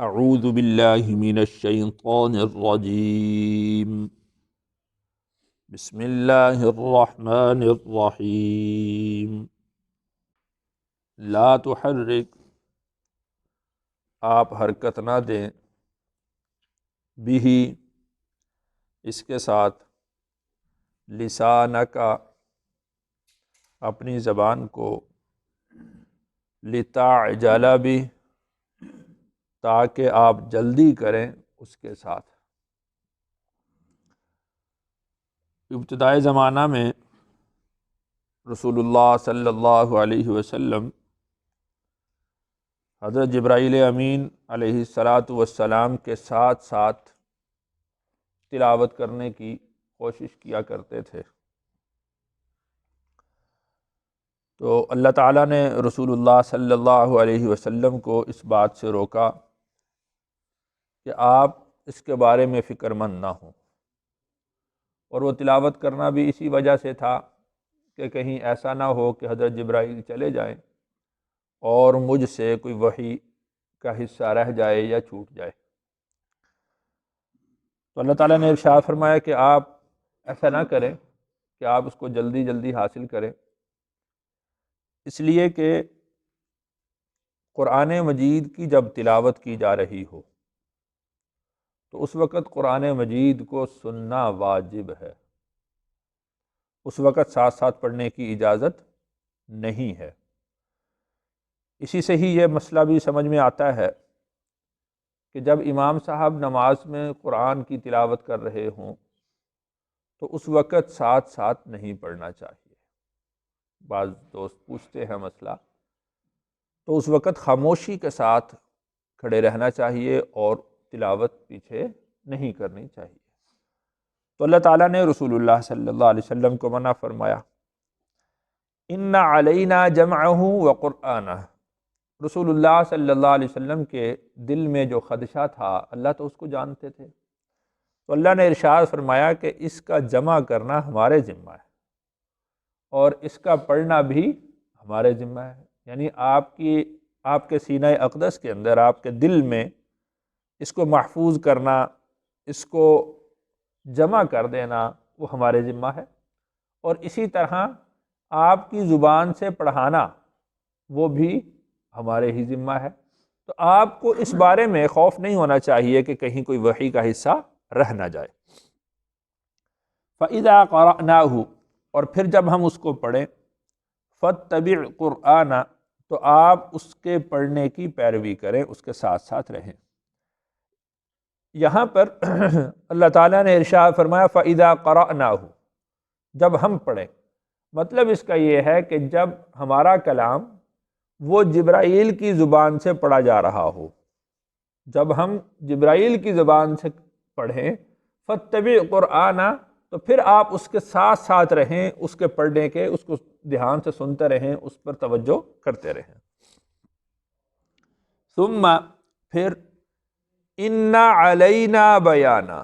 اعوذ باللہ من الشیطان الرجیم بسم اللہ الرحمن الرحیم لا تحرک، آپ حرکت نہ دیں، بھی اس کے ساتھ، لسانک اپنی زبان کو، لتعجل بھی تاکہ آپ جلدی کریں اس کے ساتھ۔ ابتدائی زمانہ میں رسول اللہ صلی اللہ علیہ وسلم حضرت جبرائیل امین علیہ الصلاۃ کے ساتھ ساتھ تلاوت کرنے کی کوشش کیا کرتے تھے، تو اللہ تعالیٰ نے رسول اللہ صلی اللہ علیہ وسلم کو اس بات سے روکا کہ آپ اس کے بارے میں فکر مند نہ ہوں، اور وہ تلاوت کرنا بھی اسی وجہ سے تھا کہ کہیں ایسا نہ ہو کہ حضرت جبرائیل چلے جائیں اور مجھ سے کوئی وحی کا حصہ رہ جائے یا چھوٹ جائے۔ تو اللہ تعالیٰ نے ارشاد فرمایا کہ آپ ایسا نہ کریں کہ آپ اس کو جلدی جلدی حاصل کریں، اس لیے کہ قرآن مجید کی جب تلاوت کی جا رہی ہو تو اس وقت قرآن مجید کو سننا واجب ہے، اس وقت ساتھ ساتھ پڑھنے کی اجازت نہیں ہے۔ اسی سے ہی یہ مسئلہ بھی سمجھ میں آتا ہے کہ جب امام صاحب نماز میں قرآن کی تلاوت کر رہے ہوں تو اس وقت ساتھ ساتھ نہیں پڑھنا چاہیے۔ بعض دوست پوچھتے ہیں مسئلہ، تو اس وقت خاموشی کے ساتھ کھڑے رہنا چاہیے اور تلاوت پیچھے نہیں کرنی چاہیے۔ تو اللہ تعالیٰ نے رسول اللہ صلی اللہ علیہ وسلم کو منع فرمایا، ان علینا جمعہ وقرآنہ۔ رسول اللہ صلی اللہ علیہ وسلم کے دل میں جو خدشہ تھا اللہ تو اس کو جانتے تھے، تو اللہ نے ارشاد فرمایا کہ اس کا جمع کرنا ہمارے ذمہ ہے اور اس کا پڑھنا بھی ہمارے ذمہ ہے، یعنی آپ کے سینہ اقدس کے اندر، آپ کے دل میں اس کو محفوظ کرنا، اس کو جمع کر دینا وہ ہمارے ذمہ ہے، اور اسی طرح آپ کی زبان سے پڑھانا وہ بھی ہمارے ہی ذمہ ہے۔ تو آپ کو اس بارے میں خوف نہیں ہونا چاہیے کہ کہیں کوئی وحی کا حصہ رہ نہ جائے۔ فَإِذَا قَرَأْنَاهُ، اور پھر جب ہم اس کو پڑھیں، فَاتَّبِعْ قُرْآنَ، تو آپ اس کے پڑھنے کی پیروی کریں، اس کے ساتھ ساتھ رہیں۔ یہاں پر اللہ تعالیٰ نے ارشاد فرمایا فَإِذَا قَرَأْنَاهُ، جب ہم پڑھیں، مطلب اس کا یہ ہے کہ جب ہمارا کلام وہ جبرائیل کی زبان سے پڑھا جا رہا ہو، جب ہم جبرائیل کی زبان سے پڑھیں، فَاتَّبِعْ قُرْآنَ، تو پھر آپ اس کے ساتھ ساتھ رہیں، اس کے پڑھنے کے، اس کو دھیان سے سنتے رہیں، اس پر توجہ کرتے رہیں۔ ثم، پھر، ان علینا بیانہ،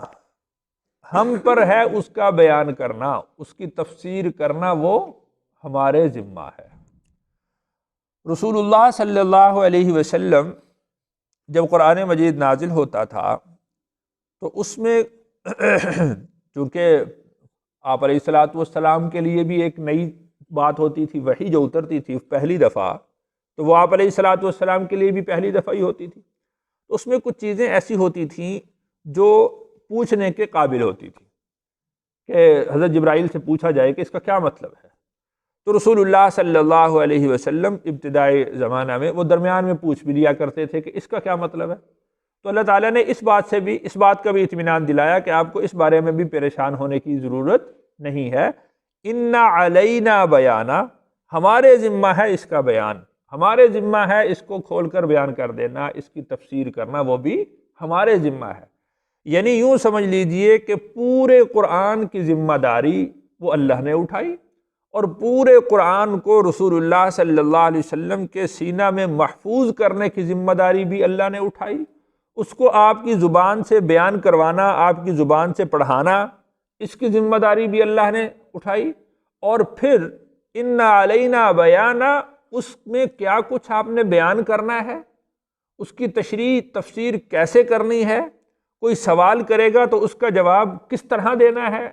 ہم پر ہے اس کا بیان کرنا، اس کی تفسیر کرنا، وہ ہمارے ذمہ ہے۔ رسول اللہ صلی اللہ علیہ وسلم جب قرآن مجید نازل ہوتا تھا تو اس میں چونکہ آپ علیہ الصلاۃ والسلام کے لیے بھی ایک نئی بات ہوتی تھی، وحی جو اترتی تھی پہلی دفعہ، تو وہ آپ علیہ الصلاۃ والسلام کے لیے بھی پہلی دفعہ ہی ہوتی تھی، تو اس میں کچھ چیزیں ایسی ہوتی تھیں جو پوچھنے کے قابل ہوتی تھی کہ حضرت جبرائیل سے پوچھا جائے کہ اس کا کیا مطلب ہے۔ تو رسول اللہ صلی اللہ علیہ وسلم ابتدائی زمانہ میں وہ درمیان میں پوچھ بھی لیا کرتے تھے کہ اس کا کیا مطلب ہے۔ تو اللہ تعالیٰ نے اس بات کا بھی اطمینان دلایا کہ آپ کو اس بارے میں بھی پریشان ہونے کی ضرورت نہیں ہے۔ ان علینا بیانہ، ہمارے ذمہ ہے اس کا بیان، ہمارے ذمہ ہے اس کو کھول کر بیان کر دینا، اس کی تفسیر کرنا، وہ بھی ہمارے ذمہ ہے۔ یعنی یوں سمجھ لیجئے کہ پورے قرآن کی ذمہ داری وہ اللہ نے اٹھائی، اور پورے قرآن کو رسول اللہ صلی اللہ علیہ وسلم کے سینہ میں محفوظ کرنے کی ذمہ داری بھی اللہ نے اٹھائی، اس کو آپ کی زبان سے بیان کروانا، آپ کی زبان سے پڑھانا، اس کی ذمہ داری بھی اللہ نے اٹھائی، اور پھر ان علینا بیانہ، اس میں کیا کچھ آپ نے بیان کرنا ہے اس کی تشریح تفسیر کیسے کرنی ہے، کوئی سوال کرے گا تو اس کا جواب کس طرح دینا ہے،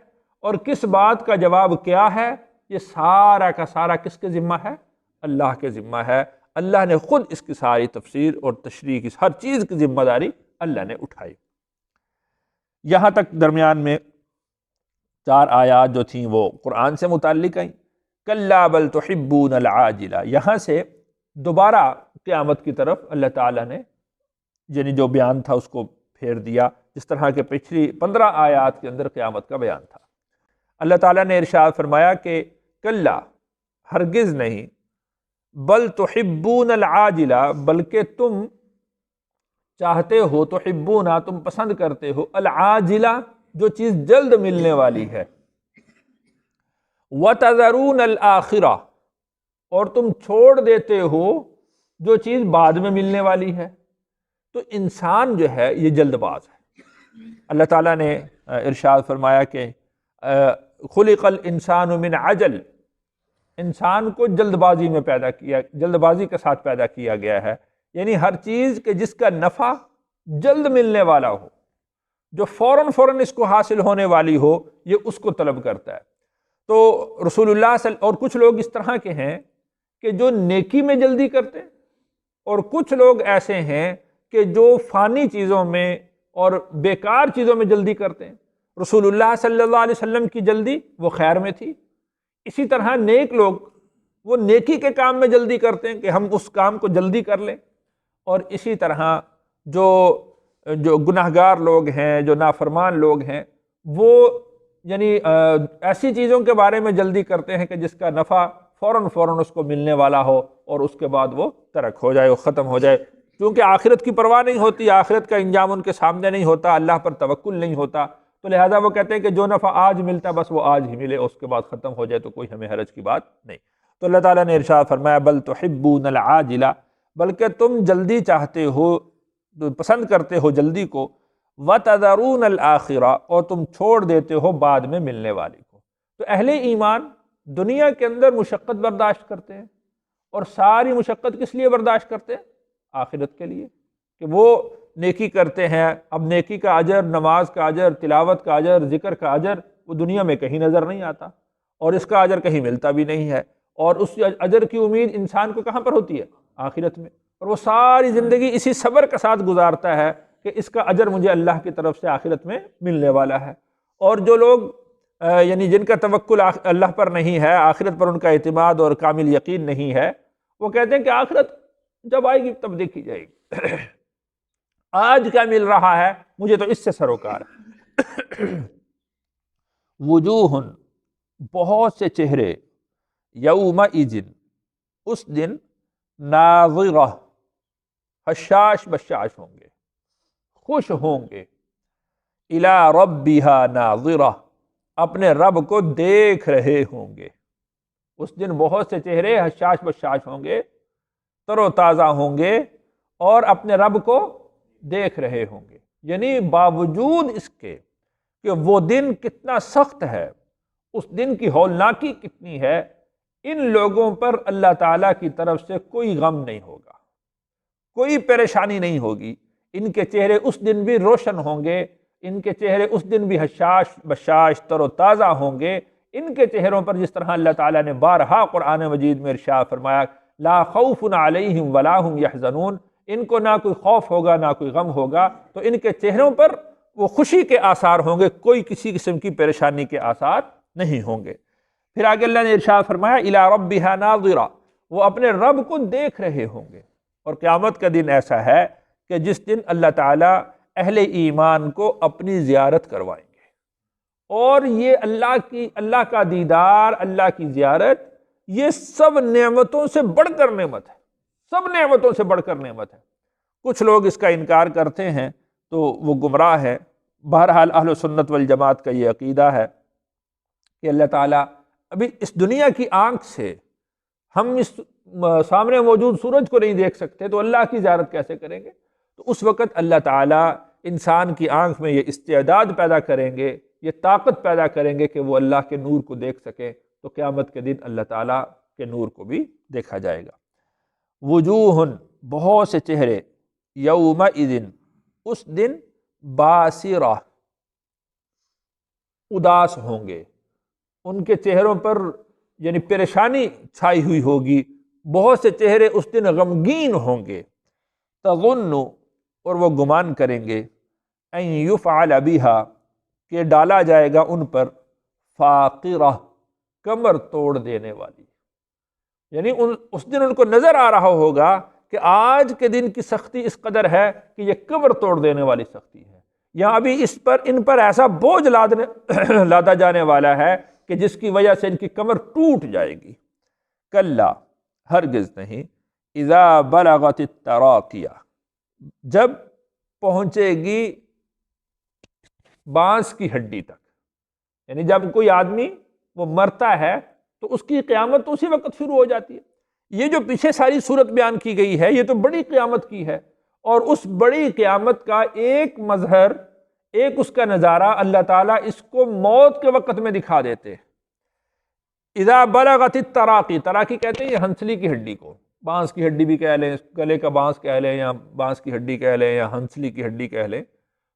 اور کس بات کا جواب کیا ہے، یہ سارا کا سارا کس کے ذمہ ہے؟ اللہ کے ذمہ ہے۔ اللہ نے خود اس کی ساری تفسیر اور تشریح کی ہر چیز کی ذمہ داری اللہ نے اٹھائی۔ یہاں تک درمیان میں 4 آیات جو تھیں وہ قرآن سے متعلق آئیں۔ کلا بل تحبون العاجلہ، یہاں سے دوبارہ قیامت کی طرف اللہ تعالیٰ نے یعنی جو بیان تھا اس کو پھیر دیا، جس طرح کے پچھلی 15 آیات کے اندر قیامت کا بیان تھا۔ اللہ تعالیٰ نے ارشاد فرمایا کہ کلا، ہرگز نہیں، بل تحبون العاجلہ، بلکہ تم چاہتے ہو، تحبون تم پسند کرتے ہو، العاجلہ جو چیز جلد ملنے والی ہے، وتذرون الآخرہ اور تم چھوڑ دیتے ہو جو چیز بعد میں ملنے والی ہے۔ تو انسان جو ہے یہ جلد باز ہے۔ اللہ تعالیٰ نے ارشاد فرمایا کہ خلق الانسان من عجل، انسان کو جلد بازی میں پیدا کیا، جلد بازی کے ساتھ پیدا کیا گیا ہے، یعنی ہر چیز کہ جس کا نفع جلد ملنے والا ہو، جو فوراً اس کو حاصل ہونے والی ہو، یہ اس کو طلب کرتا ہے۔ تو رسول اللہ اور کچھ لوگ اس طرح کے ہیں کہ جو نیکی میں جلدی کرتے ہیں، اور کچھ لوگ ایسے ہیں کہ جو فانی چیزوں میں اور بیکار چیزوں میں جلدی کرتے ہیں۔ رسول اللہ صلی اللہ علیہ وسلم کی جلدی وہ خیر میں تھی۔ اسی طرح نیک لوگ وہ نیکی کے کام میں جلدی کرتے ہیں کہ ہم اس کام کو جلدی کر لیں، اور اسی طرح جو گناہگار لوگ ہیں، جو نافرمان لوگ ہیں، وہ یعنی ایسی چیزوں کے بارے میں جلدی کرتے ہیں کہ جس کا نفع فوراً اس کو ملنے والا ہو اور اس کے بعد وہ ترک ہو جائے، وہ ختم ہو جائے۔ کیونکہ آخرت کی پرواہ نہیں ہوتی، آخرت کا انجام ان کے سامنے نہیں ہوتا، اللہ پر توکل نہیں ہوتا، تو لہٰذا وہ کہتے ہیں کہ جو نفع آج ملتا بس وہ آج ہی ملے، اس کے بعد ختم ہو جائے تو کوئی ہمیں حرج کی بات نہیں۔ تو اللہ تعالیٰ نے ارشاد فرمایا بل تحبون العاجلہ، بلکہ تم جلدی چاہتے ہو، پسند کرتے ہو جلدی کو، وتذرون الآخرہ اور تم چھوڑ دیتے ہو بعد میں ملنے والی کو۔ تو اہل ایمان دنیا کے اندر مشقت برداشت کرتے ہیں، اور ساری مشقت کس لیے برداشت کرتے ہیں؟ آخرت کے لیے، کہ وہ نیکی کرتے ہیں۔ اب نیکی کا اجر، نماز کا اجر، تلاوت کا اجر، ذکر کا اجر وہ دنیا میں کہیں نظر نہیں آتا، اور اس کا اجر کہیں ملتا بھی نہیں ہے، اور اس اجر کی امید انسان کو کہاں پر ہوتی ہے؟ آخرت میں۔ اور وہ ساری زندگی اسی صبر کے ساتھ گزارتا ہے کہ اس کا اجر مجھے اللہ کی طرف سے آخرت میں ملنے والا ہے۔ اور جو لوگ یعنی جن کا توکل اللہ پر نہیں ہے، آخرت پر ان کا اعتماد اور کامل یقین نہیں ہے، وہ کہتے ہیں کہ آخرت جب آئے گی تب دیکھی جائے گی، آج کیا مل رہا ہے مجھے تو اس سے سروکار ہے۔ وجوہ، بہت سے چہرے، یومئذ، اس دن، ناظرہ، حشاش بشاش ہوں گے، خوش ہوں گے، الی ربہا ناظرہ، اپنے رب کو دیکھ رہے ہوں گے۔ اس دن بہت سے چہرے حشاش بشاش ہوں گے، تر و تازہ ہوں گے، اور اپنے رب کو دیکھ رہے ہوں گے۔ یعنی باوجود اس کے کہ وہ دن کتنا سخت ہے، اس دن کی ہولناکی کتنی ہے، ان لوگوں پر اللہ تعالیٰ کی طرف سے کوئی غم نہیں ہوگا، کوئی پریشانی نہیں ہوگی۔ ان کے چہرے اس دن بھی روشن ہوں گے، ان کے چہرے اس دن بھی حشاش بشاش تر و تازہ ہوں گے۔ ان کے چہروں پر جس طرح اللہ تعالیٰ نے بارہا قرآن مجید میں ارشاد فرمایا لا خوف علیہم ولا ہم یحزنون، ان کو نہ کوئی خوف ہوگا نہ کوئی غم ہوگا، تو ان کے چہروں پر وہ خوشی کے آثار ہوں گے، کوئی کسی قسم کی پریشانی کے آثار نہیں ہوں گے۔ پھر آگے اللہ نے ارشاد فرمایا الی ربہا ناظرہ، وہ اپنے رب کو دیکھ رہے ہوں گے۔ اور قیامت کا دن ایسا ہے کہ جس دن اللہ تعالیٰ اہل ایمان کو اپنی زیارت کروائیں گے، اور یہ اللہ کا دیدار، اللہ کی زیارت، یہ سب نعمتوں سے بڑھ کر نعمت ہے، سب نعمتوں سے بڑھ کر نعمت ہے۔ کچھ لوگ اس کا انکار کرتے ہیں تو وہ گمراہ ہے۔ بہرحال اہل سنت والجماعت کا یہ عقیدہ ہے کہ اللہ تعالیٰ ابھی اس دنیا کی آنکھ سے ہم اس سامنے موجود سورج کو نہیں دیکھ سکتے، تو اللہ کی زیارت کیسے کریں گے؟ تو اس وقت اللہ تعالیٰ انسان کی آنکھ میں یہ استعداد پیدا کریں گے، یہ طاقت پیدا کریں گے کہ وہ اللہ کے نور کو دیکھ سکیں، تو قیامت کے دن اللہ تعالیٰ کے نور کو بھی دیکھا جائے گا۔ وجوہ، بہت سے چہرے، یومئذ اس دن باسرہ اداس ہوں گے، ان کے چہروں پر یعنی پریشانی چھائی ہوئی ہوگی، بہت سے چہرے اس دن غمگین ہوں گے۔ تظن اور وہ گمان کریں گے، ان یفعل بہا کہ ڈالا جائے گا ان پر، فاقرہ کمر توڑ دینے والی، یعنی اس دن ان کو نظر آ رہا ہوگا کہ آج کے دن کی سختی اس قدر ہے کہ یہ کمر توڑ دینے والی سختی ہے، یا ابھی ان پر ایسا بوجھ لادا جانے والا ہے کہ جس کی وجہ سے ان کی کمر ٹوٹ جائے گی۔ کلا ہرگز نہیں، اذا بلغت التراقیہ جب پہنچے گی بانس کی ہڈی تک، یعنی جب کوئی آدمی وہ مرتا ہے تو اس کی قیامت تو اسی وقت شروع ہو جاتی ہے۔ یہ جو پیچھے ساری صورت بیان کی گئی ہے یہ تو بڑی قیامت کی ہے، اور اس بڑی قیامت کا ایک مظہر، ایک اس کا نظارہ اللہ تعالیٰ اس کو موت کے وقت میں دکھا دیتے۔ اذا بلغت التراقی، تراقی کہتے ہیں یہ ہنسلی کی ہڈی کو، بانس کی ہڈی بھی کہہ لیں، گلے کا بانس کہہ لیں، یا بانس کی ہڈی کہہ لیں، یا ہنسلی کی ہڈی کہہ لیں،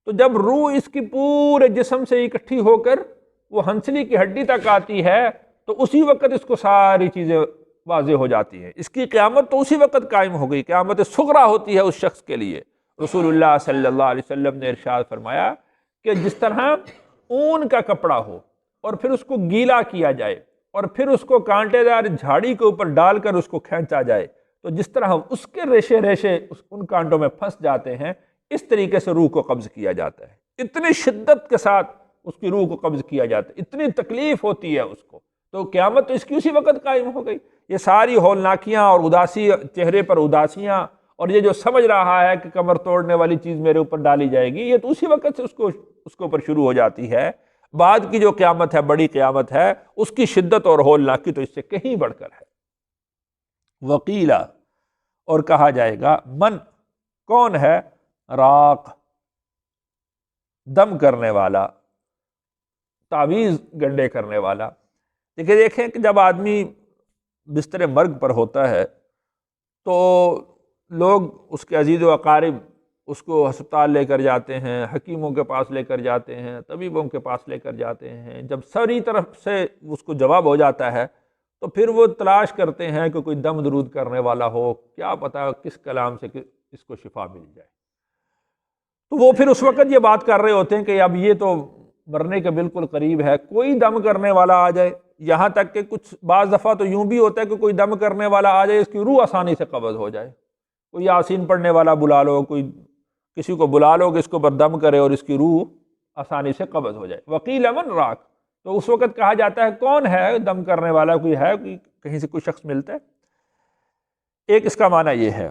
تو جب روح اس کی پورے جسم سے اکٹھی ہو کر وہ ہنسلی کی ہڈی تک آتی ہے تو اسی وقت اس کو ساری چیزیں واضح ہو جاتی ہیں۔ اس کی قیامت تو اسی وقت قائم ہو گئی، قیامت صغریٰ ہوتی ہے اس شخص کے لیے۔ رسول اللہ صلی اللہ علیہ وسلم نے ارشاد فرمایا کہ جس طرح اون کا کپڑا ہو اور پھر اس کو گیلا کیا جائے اور پھر اس کو کانٹے دار جھاڑی کے اوپر ڈال کر اس کو کھینچا جائے، تو جس طرح اس کے ریشے ان کانٹوں میں پھنس جاتے ہیں، اس طریقے سے روح کو قبض کیا جاتا ہے۔ اتنی شدت کے ساتھ اس کی روح کو قبض کیا جاتا ہے، اتنی تکلیف ہوتی ہے اس کو، تو قیامت تو اس کی اسی وقت قائم ہو گئی۔ یہ ساری ہولناکیاں اور اداسی، چہرے پر اداسیاں، اور یہ جو سمجھ رہا ہے کہ کمر توڑنے والی چیز میرے اوپر ڈالی جائے گی، یہ تو اسی وقت سے اس کے اوپر شروع ہو جاتی ہے۔ بعد کی جو قیامت ہے، بڑی قیامت ہے، اس کی شدت اور ہولناکی تو اس سے کہیں بڑھ کر ہے۔ وقیلا اور کہا جائے گا، من کون ہے، راق دم کرنے والا، تعویذ گنڈے کرنے والا۔ دیکھیں کہ جب آدمی بستر مرگ پر ہوتا ہے تو لوگ اس کے عزیز و اقارب اس کو ہسپتال لے کر جاتے ہیں، حکیموں کے پاس لے کر جاتے ہیں، طبیبوں کے پاس لے کر جاتے ہیں۔ جب ساری طرف سے اس کو جواب ہو جاتا ہے تو پھر وہ تلاش کرتے ہیں کہ کوئی دم درود کرنے والا ہو، کیا پتہ کس کلام سے اس کو شفا مل جائے۔ تو وہ پھر اس وقت یہ بات کر رہے ہوتے ہیں کہ اب یہ تو مرنے کے بالکل قریب ہے، کوئی دم کرنے والا آ جائے۔ یہاں تک کہ بعض دفعہ تو یوں بھی ہوتا ہے کہ کوئی دم کرنے والا آ جائے، اس کی روح آسانی سے قبض ہو جائے۔ کوئی یاسین پڑھنے والا بلا لو، کسی کو بلا لو کہ اس کو دم کرے اور اس کی روح آسانی سے قبض ہو جائے۔ وقیل من راق، تو اس وقت کہا جاتا ہے کون ہے دم کرنے والا، کوئی ہے، کہیں سے کوئی شخص ملتا ہے۔ ایک اس کا معنی یہ ہے۔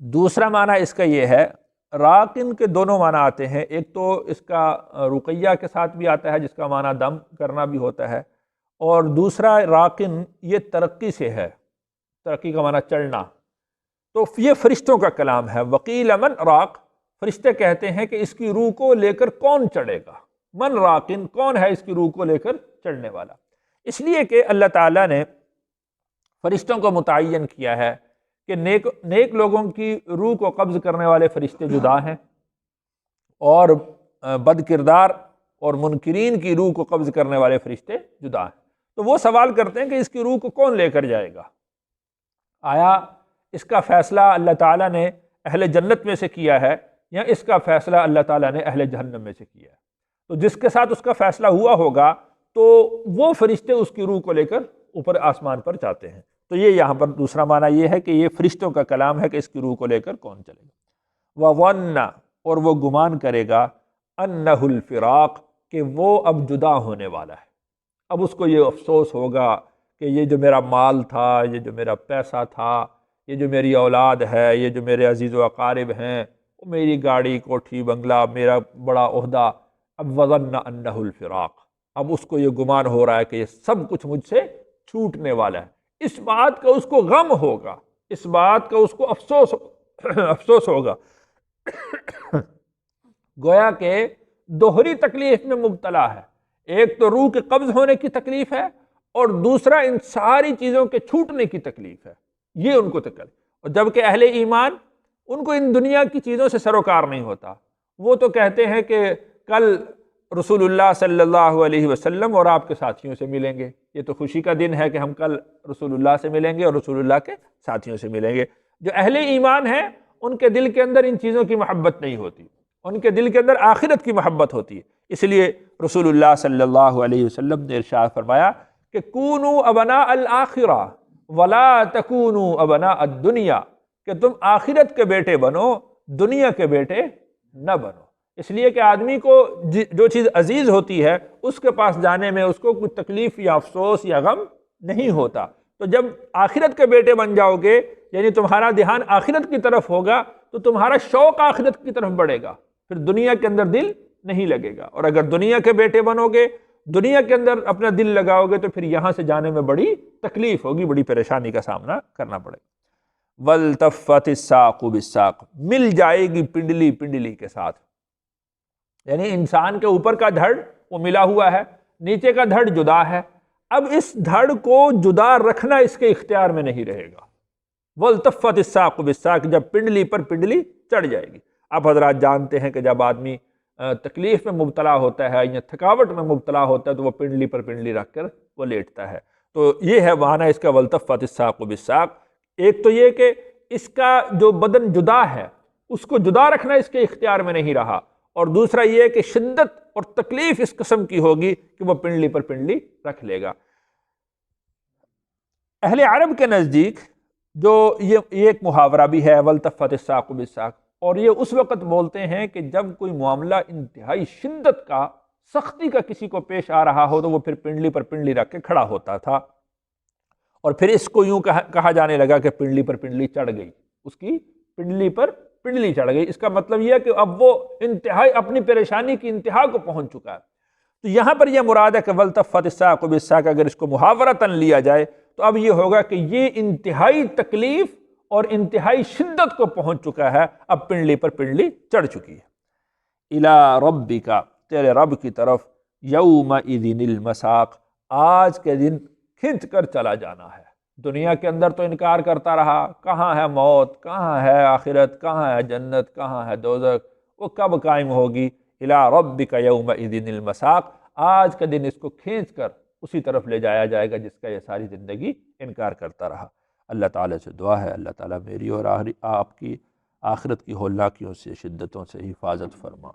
دوسرا معنی اس کا یہ ہے، راقن کے دونوں معنی آتے ہیں، ایک تو اس کا رقیہ کے ساتھ بھی آتا ہے جس کا معنی دم کرنا بھی ہوتا ہے، اور دوسرا راقن یہ ترقی سے ہے، ترقی کا معنی چڑھنا۔ تو یہ فرشتوں کا کلام ہے۔ وقیل من راق، فرشتے کہتے ہیں کہ اس کی روح کو لے کر کون چڑھے گا، من راقن کون ہے اس کی روح کو لے کر چڑھنے والا۔ اس لیے کہ اللہ تعالیٰ نے فرشتوں کو متعین کیا ہے کہ نیک لوگوں کی روح کو قبض کرنے والے فرشتے جدا ہیں، اور بد کردار اور منکرین کی روح کو قبض کرنے والے فرشتے جدا ہیں۔ تو وہ سوال کرتے ہیں کہ اس کی روح کو کون لے کر جائے گا؟ آیا اس کا فیصلہ اللہ تعالیٰ نے اہل جنت میں سے کیا ہے، یا اس کا فیصلہ اللہ تعالیٰ نے اہل جہنم میں سے کیا ہے؟ تو جس کے ساتھ اس کا فیصلہ ہوا ہوگا تو وہ فرشتے اس کی روح کو لے کر اوپر آسمان پر جاتے ہیں۔ تو یہ یہاں پر دوسرا معنی یہ ہے کہ یہ فرشتوں کا کلام ہے کہ اس کی روح کو لے کر کون چلے گا۔ وَظَنَّ اور وہ گمان کرے گا، أَنَّهُ الْفِرَاقُ کہ وہ اب جدا ہونے والا ہے۔ اب اس کو یہ افسوس ہوگا کہ یہ جو میرا مال تھا، یہ جو میرا پیسہ تھا، یہ جو میری اولاد ہے، یہ جو میرے عزیز و اقارب ہیں، وہ میری گاڑی، کوٹھی، بنگلہ، میرا بڑا عہدہ، اب وَظَنَّ أَنَّهُ الْفِرَاقُ اب اس کو یہ گمان ہو رہا ہے کہ یہ سب کچھ مجھ سے چھوٹنے والا ہے۔ اس بات کا اس کو غم ہوگا، اس بات کا اس کو افسوس ہوگا۔ گویا کہ دوہری تکلیف میں مبتلا ہے، ایک تو روح کے قبض ہونے کی تکلیف ہے، اور دوسرا ان ساری چیزوں کے چھوٹنے کی تکلیف ہے، یہ ان کو تکلیف۔ اور جبکہ اہل ایمان ان کو ان دنیا کی چیزوں سے سروکار نہیں ہوتا۔ وہ تو کہتے ہیں کہ کل رسول اللہ صلی اللہ علیہ وسلم اور آپ کے ساتھیوں سے ملیں گے، یہ تو خوشی کا دن ہے کہ ہم کل رسول اللہ سے ملیں گے اور رسول اللہ کے ساتھیوں سے ملیں گے۔ جو اہل ایمان ہیں ان کے دل کے اندر ان چیزوں کی محبت نہیں ہوتی، ان کے دل کے اندر آخرت کی محبت ہوتی ہے۔ اس لیے رسول اللہ صلی اللہ علیہ وسلم نے ارشاد فرمایا کہ کونوا ابناء الآخرہ ولا تکونوا ابناء الدنیا، کہ تم آخرت کے بیٹے بنو، دنیا کے بیٹے نہ بنو۔ اس لیے کہ آدمی کو جو چیز عزیز ہوتی ہے اس کے پاس جانے میں اس کو کوئی تکلیف یا افسوس یا غم نہیں ہوتا۔ تو جب آخرت کے بیٹے بن جاؤ گے، یعنی تمہارا دھیان آخرت کی طرف ہوگا، تو تمہارا شوق آخرت کی طرف بڑھے گا، پھر دنیا کے اندر دل نہیں لگے گا۔ اور اگر دنیا کے بیٹے بنو گے، دنیا کے اندر اپنا دل لگاؤ گے، تو پھر یہاں سے جانے میں بڑی تکلیف ہوگی، بڑی پریشانی کا سامنا کرنا پڑے گا۔ وَالْتَفَّتِ السَّاقُ بِالسَّاقِ، مل جائے گی پنڈلی پنڈلی کے ساتھ، یعنی انسان کے اوپر کا دھڑ وہ ملا ہوا ہے، نیچے کا دھڑ جدا ہے، اب اس دھڑ کو جدا رکھنا اس کے اختیار میں نہیں رہے گا۔ وَالْتَفَّتِ السَّاقُ بِالسَّاقِ، جب پنڈلی پر پنڈلی چڑھ جائے گی۔ آپ حضرات جانتے ہیں کہ جب آدمی تکلیف میں مبتلا ہوتا ہے یا تھکاوٹ میں مبتلا ہوتا ہے تو وہ پنڈلی پر پنڈلی رکھ کر وہ لیٹتا ہے۔ تو یہ ہے معنی اس کا وَالْتَفَّتِ السَّاقُ بِالسَّاقِ۔ ایک تو یہ کہ اس کا جو بدن جدا ہے اس کو جدا رکھنا اس کے اختیار میں نہیں رہا، اور دوسرا یہ کہ شدت اور تکلیف اس قسم کی ہوگی کہ وہ پنڈلی پر پنڈلی رکھ لے گا۔ اہل عرب کے نزدیک جو یہ ایک محاورہ بھی ہے وَالْتَفَّتِ السَّاقُ بِالسَّاقِ، اور یہ اس وقت بولتے ہیں کہ جب کوئی معاملہ انتہائی شدت کا، سختی کا کسی کو پیش آ رہا ہو تو وہ پھر پنڈلی پر پنڈلی رکھ کے کھڑا ہوتا تھا، اور پھر اس کو یوں کہا جانے لگا کہ پنڈلی پر پنڈلی چڑھ گئی، اس کی پنڈلی پر پنڈلی چڑھ گئی۔ اس کا مطلب یہ ہے کہ اب وہ انتہائی اپنی پریشانی کی انتہا کو پہنچ چکا ہے۔ تو یہاں پر یہ مراد ہے کہ وَالْتَفَّتِ السَّاقُ بِالسَّاقِ، اگر اس کو محاورتاً لیا جائے تو اب یہ ہوگا کہ یہ انتہائی تکلیف اور انتہائی شدت کو پہنچ چکا ہے، اب پنڈلی پر پنڈلی چڑھ چکی ہے۔ اِلَىٰ رَبِّكَ، تیرے رب کی طرف، يَوْمَئِذٍ الْمَسَاقُ، آج کے دن کھنچ کر چلا جانا ہے۔ دنیا کے اندر تو انکار کرتا رہا، کہاں ہے موت، کہاں ہے آخرت، کہاں ہے جنت، کہاں ہے دوزخ، وہ کب قائم ہوگی؟ اِلَىٰ رَبِّكَ يَوْمَئِذٍ الْمَسَاقُ، آج کے دن اس کو کھینچ کر اسی طرف لے جایا جائے گا جس کا یہ ساری زندگی انکار کرتا رہا۔ اللہ تعالیٰ سے دعا ہے اللہ تعالیٰ میری اور آپ کی آخرت کی ہولناکیوں سے، شدتوں سے حفاظت فرما۔